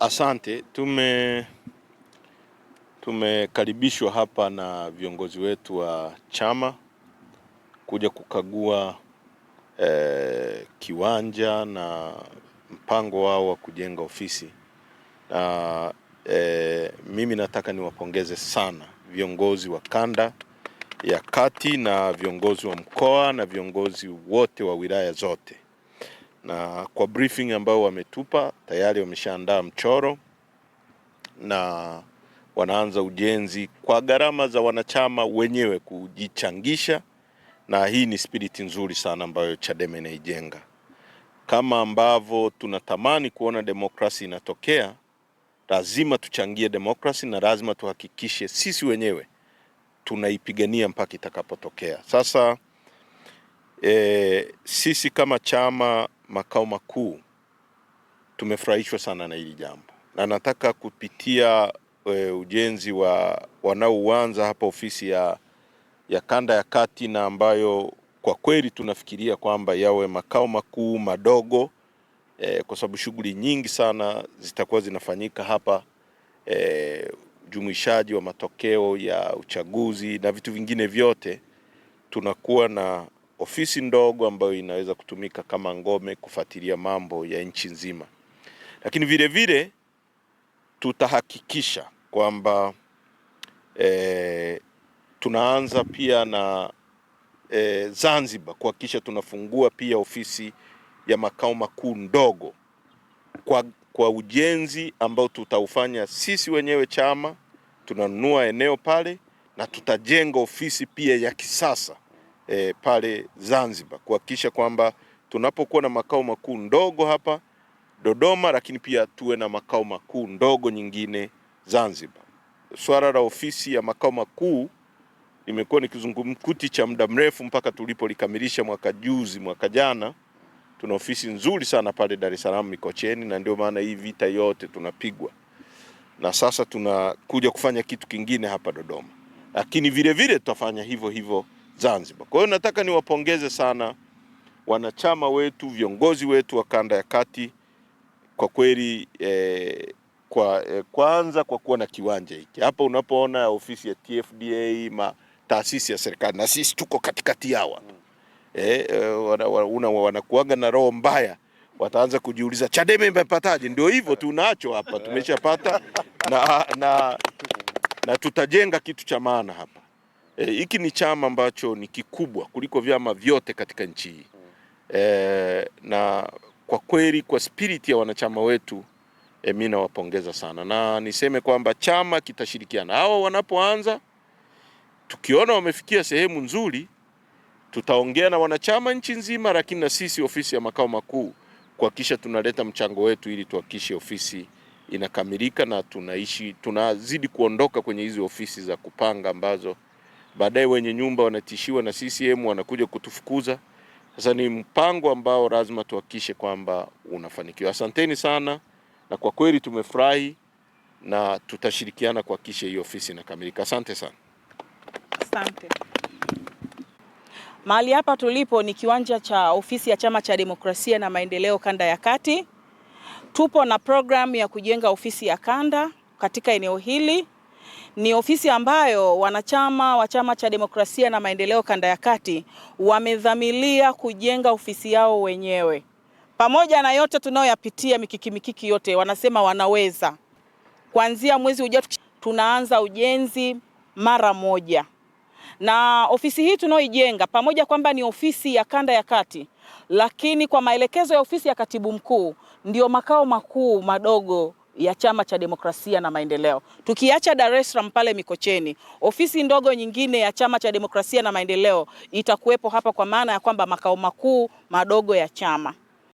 Asante. Tumekaribishwa hapa na viongozi wetu wa chama kuja kukagua kiwanja na mpango wao wa kujenga ofisi. Na mimi nataka niwapongeze sana viongozi wa kanda ya kati na viongozi wa mkoa na viongozi wote wa wilaya zote. Na kwa briefing ambao wametupa tayari wameshaandaa mchoro na wanaanza ujenzi kwa gharama za wanachama wenyewe kujichangisha, na hii ni spirit nzuri sana ambayo Chadema inaijenga. Kama ambavyo tunatamani kuona demokrasi inatokea, lazima tuchangie demokrasi na lazima tuhakikishe sisi wenyewe tunaipigania mpaka itakapotokea. Sasa sisi kama chama makao makuu tumefurahishwa sana na hili jambo, na nataka kupitia ujenzi wanaoanza hapa ofisi ya kanda ya kati, na ambayo kwa kweli tunafikiria kwamba yawe makao makuu madogo kwa sababu shughuli nyingi sana zitakuwa zinafanyika hapa, jumuishaji wa matokeo ya uchaguzi na vitu vingine vyote. Tunakuwa na ofisi ndogo ambayo inaweza kutumika kama ngome kufuatilia mambo ya nchi nzima, lakini vile vile tutahakikisha kwamba tunaanza pia na Zanzibar kuhakikisha tunafungua pia ofisi ya makao makuu ndogo kwa ujenzi ambao tutaufanya sisi wenyewe chama. Tunanunua eneo pale na tutajenga ofisi pia ya kisasa pale Zanzibar kuhakikisha kwamba tunapokuwa na makao makuu ndogo hapa Dodoma, lakini pia tuwe na makao makuu ndogo nyingine Zanzibar. Swala la ofisi ya makao makuu limekuwa ni kizungumkuti cha muda mrefu mpaka tulipolikamilisha mwaka jana. Tuna ofisi nzuri sana pale Dar es Salaam Mikocheni, na ndio maana hii vita yote tunapigwa, na sasa tunakuja kufanya kitu kingine hapa Dodoma, lakini vile vile tutafanya hivyo hivyo Zanzibar. Kwa hiyo nataka niwapongeze sana wanachama wetu, viongozi wetu wa kanda ya kati kwa kweli, kwanza kwa kuwa na kiwanja hiki hapa. Unapoona ofisi ya TFDA, taasisi ya serikali, na sisi tuko katikati yao, wanakuaga na roho mbaya, wataanza kujiuliza Chadema imepataje? Ndio hivyo tunacho hapa, tumeshapata na tutajenga kitu cha maana hapa. Hiki ni chama ambacho ni kikubwa kuliko vyama vyote katika nchi hii. Na kwa kweli kwa spirit ya wanachama wetu mimi nawapongeza sana, na niseme kwamba chama kitashirikiana. Hao wanapoanza, tukiona wamefikia sehemu nzuri, tutaongea na wanachama nchi nzima, lakini na sisi ofisi ya makao makuu kuhakikisha tunaleta mchango wetu ili tuhakikishe ofisi inakamilika, na tunazidi kuondoka kwenye hizo ofisi za kupanga ambazo baadaye wenye nyumba wanatishiwa na CCM wanakuja kutufukuza. Sasa ni mpango ambao lazima tuhakikishe kwamba unafanikiwa. Asanteni sana, na kwa kweli tumefurahi na tutashirikiana kuhakikisha hiyo ofisi inakamilika. Asante sana. Asante. Mahali hapa tulipo ni kiwanja cha ofisi ya Chama cha Demokrasia na Maendeleo kanda ya kati. Tupo na programu ya kujenga ofisi ya kanda katika eneo hili. Ni ofisi ambayo wanachama wa Chama cha Demokrasia na Maendeleo kanda ya kati wamedhamiria kujenga ofisi yao wenyewe. Pamoja na yote tunayoyapitia, mikiki yote, wanasema wanaweza. Kuanzia mwezi ujao tunaanza ujenzi mara moja. Na ofisi hii tunaoijenga, pamoja kwamba ni ofisi ya kanda ya kati, lakini kwa maelekezo ya ofisi ya katibu mkuu ndio makao makuu madogo ya Chama cha Demokrasia na Maendeleo. Tukiacha Dar es Salaam pale Mikocheni, ofisi ndogo nyingine ya Chama cha Demokrasia na Maendeleo itakuwepo hapa, kwa maana ya kwamba makao makuu madogo ya chama.